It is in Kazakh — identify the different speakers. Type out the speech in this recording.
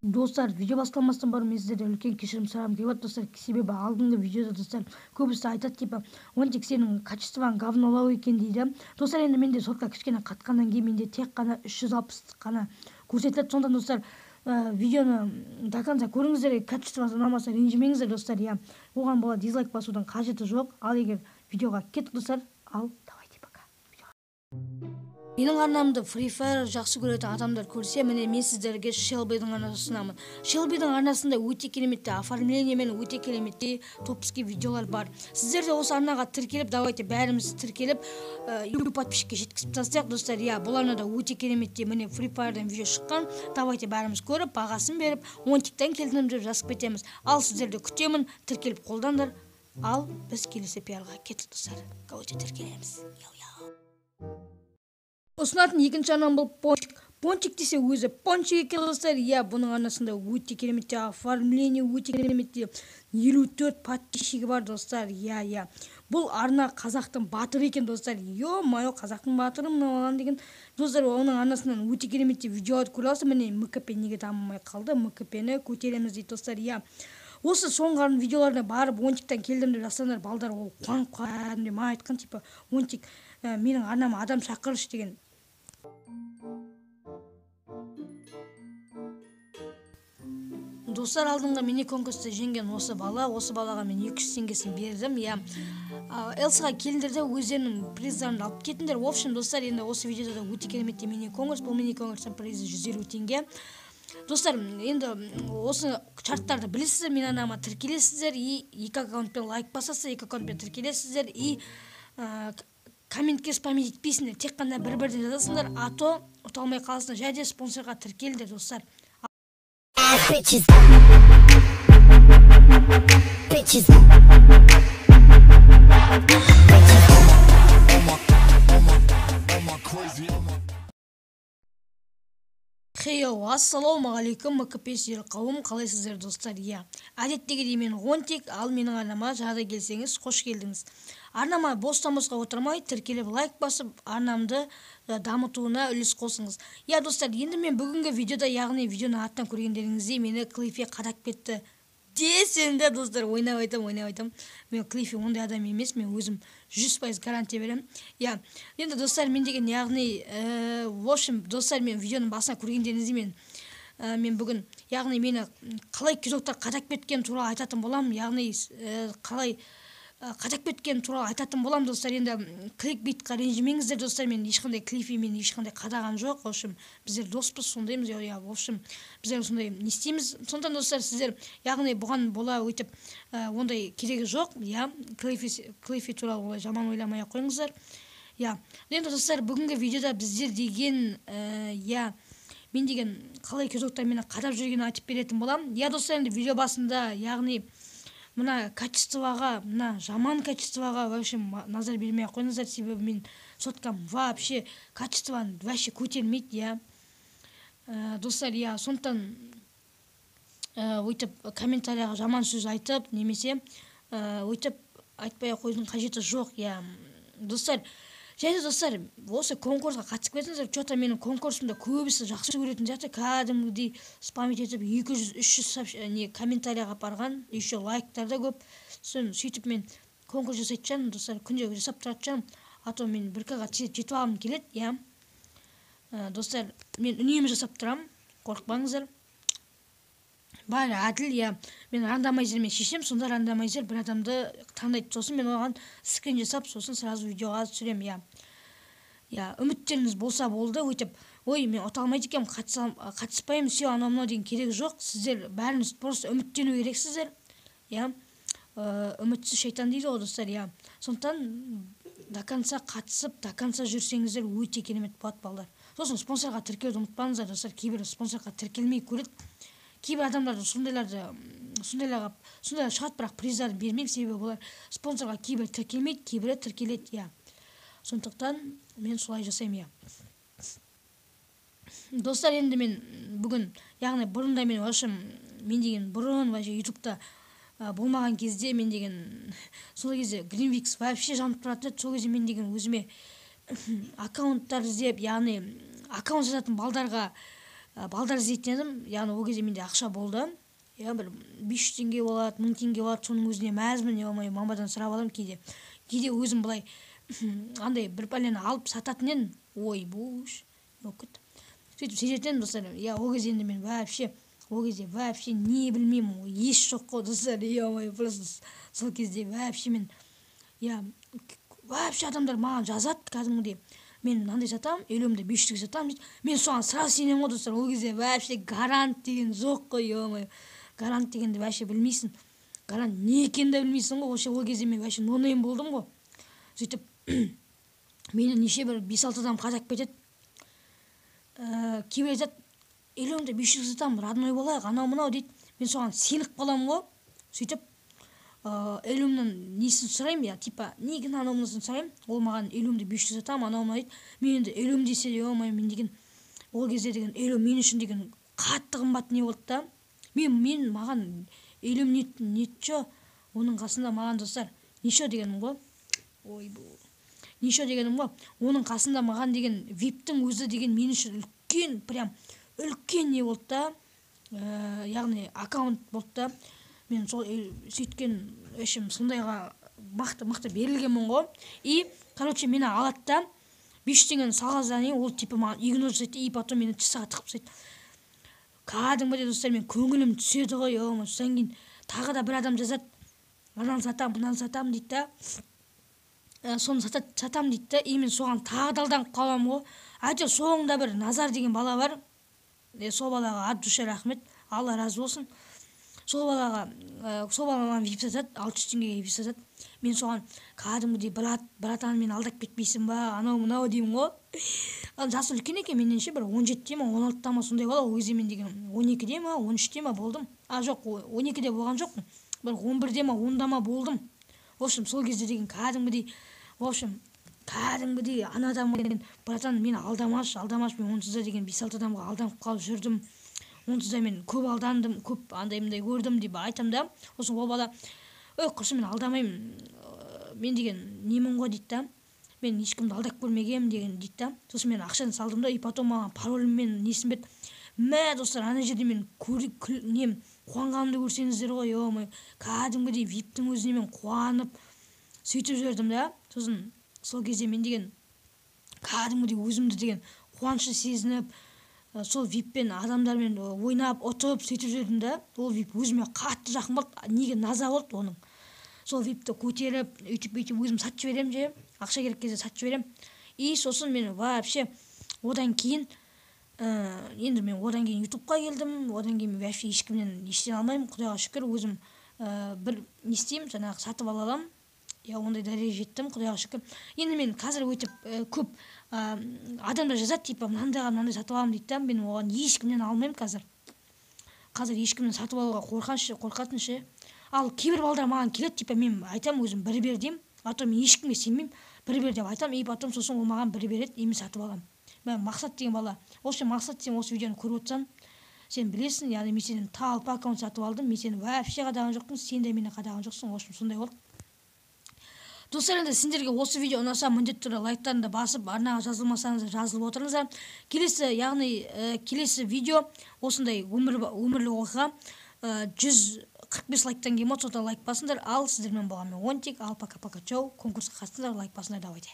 Speaker 1: Достар, видео басталмастан бұрын мен сіздерден үлкен кешірім сұрағым келіп отыр достар. Себебі алдыңғы видеода достар көбісі айтады типа онтик сенің качествоң говнолау екен дейді. Достар, енді менде сотка кішкене қатқаннан кейін менде тек қана 360 қана көрсетіледі. Сондықтан достар, видеоны до конца көріңіздер, качествосы ұнамаса ренжімеңіздер достар. Я оған бола дизлайк басудың қажеті жоқ. Ал егер видеоға кеттік достар, ал давайте пока. Менің арнамды Free Fire жақсы көретін адамдар көрсе, міне мен сіздерге Шелбидің арнасын ұсынамын. Шелбидің арнасында өте кереметті оформление мен өте кереметті топский видеолар бар. Сіздер де осы арнаға тіркеліп, давайте бәріміз тіркеліп, елу подписчикке жеткізіп тастайық достар. Бұл арнада өте кереметті міне Free Fire'дан видео шыққан. Давайте бәріміз көріп, бағасын беріп, онтиктен келдім деп жазып кетеміз. Ал сіздерді күтемін, тіркеліп қолдандар. Ал біз келесі пиарға кеттік достар. Давайте тіркелеміз. Ұсынатын екінші арнам бұл Пончик. Пончик десе өзі Пончик екен достар. Бұның арнасында өте кереметті оформление, өте кереметті 54 подписчигі бар достар. Бұл арна қазақтың батыры екен достар. Майо, қазақтың батыры мынау деген достар. Оның арнасынан өте кереметті видеолар көре аласыз. Міне МКП неге дамымай қалды? МКП-ні көтереміз дейді достар. Осы соңғы видеоларына барып онтиктен келдім деп жазсаңдар, балдар ол қуанып қалады. Маған айтқан типа онтик менің арнама адам шақыршы деген. Достар, алдыңғы мини конкурсты жеңген осы балаға мен 200 теңгесін бердім. Элсаға келіндер де өздерінің приздарын алып кетіндер. В общем, достар, енді осы видеода өте кереметті мини конкурс. Бұл мини конкурстың призі 150 теңге. Достар, енді осы шарттарды білесіздер, мен арнама тіркелесіздер, екі аккаунтпен лайк басасыздар, екі аккаунтпен тіркелесіздер, комментке спамить етпейсіңдер, тек қана бір-бірден жазасыңдар, ато ұталмай қаласыңдар. Және спонсорға тіркелдер достар. Ассалаумағалейкум, МКП сүйер қауым, қалайсыздар достар? Әдеттегідей мен онтик, ал менің арнама жады келсеңіз, қош келдіңіз. Арнама бостан-босқа отырмай, тіркеліп лайк басып, арнамды дамытуына үлес қосыңыз. Достар, енді мен бүгінгі видеода, яғни видеоны аттан көргендеріңізде мені Клифе қадап кетті десеңдер достар, ойнап айтам. Мен Клифе ондай адам емес, мен өзім 100% гарантия берем. Енді достар, мен деген яғни в общем, достар, мен видеоның басына көргендеріңізде мен бүгін яғни мені қалай күйзоқтар қадап кеткен туралы айтатын болам, яғни қалай қадап кеткен туралы айтатын болам достар. Енді кликбейтқа ренжімеңіздер достар, мен ешқандай Клифе мен ешқандай қадаған жоқ. В общем, біздер доспыз, сондаймыз. В общем, біздер сондай не істейміз. Сондықтан достар, сіздер яғни бұған бола өйтіп ондай керегі жоқ. Клифе туралы олай жаман ойламай қойыңыздар. Енді достар, бүгінгі видеода біздер деген мен деген қалай күйзоқтар мені қадап жүргенін айтып беретін болам. Достар, енді видео басында яғни мына качествоға, мына жаман качествоға вообще назар бермей қойыңыздар, себебі мен соткам вообще качествоны вообще көтермейді. Достар, сондықтан өйтіп комментарияға жаман сөз айтып, немесе өйтіп айтпай қойдың қажеті жоқ. Достар, және достар, осы конкурсқа қатысып кетіңіздер. Что-то менің конкурсымда көбісі жақсы көретін сияқты, кәдімгідей спамить етіп 200-300 комментарияға барған, еще лайктар да көп. Сөйтіп мен конкурс жасайтын достар, күнде жасап тұратын, а то мен бір қаға жетіп алғым келеді. Достар, мен үнемі жасап тұрам, қорықпаңыздар. Бәрі әділ. Мен рандомайзермен шешем, сонда рандомайзер бір адамды таңдайды, сосын мен оған скрин жасап, сосын сразу видеоға түсірем. Үміттеріңіз болса болды, өйтіп ой, мен ұталмайды екем, қатыспаймын, анау деген керек жоқ. Сіздер бәріңіз просто үміттену керексіздер. Үмітсіз шайтан дейді ғой достар. Сондықтан до конца қатысып, до конца жүрсеңіздер өте керемет болады балдар. Сосын спонсорға тіркелуді ұмытпаңыздар достар. Кейбір спонсорға тіркелмей көреді. Кейбір адамдарды сондайларға шығат, бірақ приздарын бермейді, себебі олар спонсорға кейбір тіркелмейді, кейбірі тіркеледі. Сондықтан мен солай жасаймын. Достар, енді мен бүгін, яғни бұрында мен деген бұрын ютубта болмаған кезде мен деген сол кезде Greenvix вообще жанып тұрады. Сол кезде мен деген өзіме аккаунттар іздеп, яғни аккаунт жазатын балдарға балдар іздейтін едім, яғни ол кезде менде ақша болды. Бір 500 теңге болады, 1000 теңге болады, соның өзіне мәзмін, мамадан сұрап аламын кейде өзім былай андай бір пәлені алып сататын едім. Ой, буш, оқыт. Сөйтіп сезетін едім, достар. Ол кезде енді мен вообще не білмеймін, еш жоқ қой, достар. Просто сол кезде вообще мен, вообще адамдар маған жазады кәдімгідей. Мен мынандай сатамын, елімде 500-ге сатамын дейді. Мен соған сразу сенемін ғой, достар. Ол кезде вообще гарант деген жоқ қой, гарант дегенді вообще білмейсің. Гарант не екенін де білмейсің ғой. Ол кезде мен вообще нонейм болдым ғой. Сөйтіп мені неше бір 5-6 адам қадап кетеді. Кейбір айтады, елімде 500-ге сатамын, родной болайық, анау мынау дейді. Мен соған сеніп қаламын ғой. Сөйтіп елімнің несін сұраймын, типа неге анау мынасын сұраймын. Ол маған елімде 500 сатамын, анау мынау дейді. Мен енді елім десе де, мен деген ол кезде деген елім мен үшін деген қатты қымбат не болды да. Маған елім нетчо, оның қасында маған, достар, нешо дегенім ғой. Нешо дегенім ғой. Оның қасында маған деген виптің өзі деген мен үшін үлкен не болды да. Яғни аккаунт болды да. Мен сол сөйткен өшім сондайға мықты берілгенмін ғой. Мені алады да 500 теңгені салғаздан ол типа маған игнор жасайды и потом мені тысқа тықып тастайды. Кәдімгідей, достар, мен көңілім түседі ғой. Содан кейін тағы да бір адам жазады, ананы сатамын дейді да. Соны сатамын дейді да. Мен соған тағы да алданып қаламын ғой. Әйтеуір соңында бір Назар деген бала бар. Сол балаға от души рахмет, Алла разы болсын. Сол балаға маған вип сатады, 600 теңгеге вип сатады. Мен соған кәдімгідей братан, мен алдап кетпейсің ба, анау мынау деймін ғой. Жасы үлкен екен менненше, бір 17-те ма, 16-та ма сондай бала. Ол кезде мен деген 12-де ма, 13-те ма болдым. Жоқ, 12-де болған жоқпын. Бір 11-де ма, 10-да ма болдым. В общем, сол кезде деген кәдімгідей, анадам деген братан, мен алдамаш, мен онсызда деген 5-6 адамға алданып қалып жүрдім. Онсызда мен көп алдандым, көп андаймындай көрдім деп айтам да. Сосын ол бала, құрсын мен алдамаймын, мен деген немін ғой дейді да. Мен ешкімді алдап көрмегем деген дейді да. Сосын мен ақшаны салдым да, и потом маған паролім мен несін берді. Достар, ана жерде мен қуанғанымды көрсеңіздер ғой, кәдімгідей виптің өзіне мен қуанып сөйтіп жүрдім да. Сосын сол кезде мен деген кәдімгідей өзімді деген қуанышы сезініп, сол виппен адамдармен ойнап, ұтып сөйтіп жүрдім да. Ол вип өзіме қатты жақын болды, неге наза болды оның. Сол випті көтеріп, үйтіп өзім сатып жіберем же, ақша керек кезде сатып жіберем. И сосын мен вообще одан кейін ютубқа келдім. Одан кейін мен вообще ешкімнен ештен алмаймын, құдайға шүкір. Өзім бір не істеймін, жаңағы сатып аламын. Ондай дәреже жеттім, құдайға шүкір. Енді мен қазір өтіп көп адамдар жазады, типа мынандай сатып аламын дейді да. Мен оған ешкімнен алмаймын қазір. Ешкімнен сатып алуға қорқатыншы. Ал кейбір балдар маған келеді, типа мен айтам өзім бір бер деймін, а то мен ешкімге сенбеймін, бір бер деп айтам, и потом сосын ол маған бір береді, и мен сатып аламын. Мақсат деген бала. Мақсат, сен осы видеоны көріп отырсаң, сен білесің, яғни мен сенен талпа аккаунт сатып алдым, мен сені вообще қадаған жоқпын, сен де мені қадаған жоқсың. Сондай болды. Достар, енді сендерге осы видео ұнаса, міндетті түрде лайктарыңды басып, арнаға жазылмасаңыз жазылып отырыңыздар. Келесі видео осындай өмірлік оқиға 145 лайктан кейін сода лайк басыңдар. Ал сіздермен болған мен Онтик, ал пока-пока, чау, конкурсқа қатысыңдар, лайк басыңдар, давайте.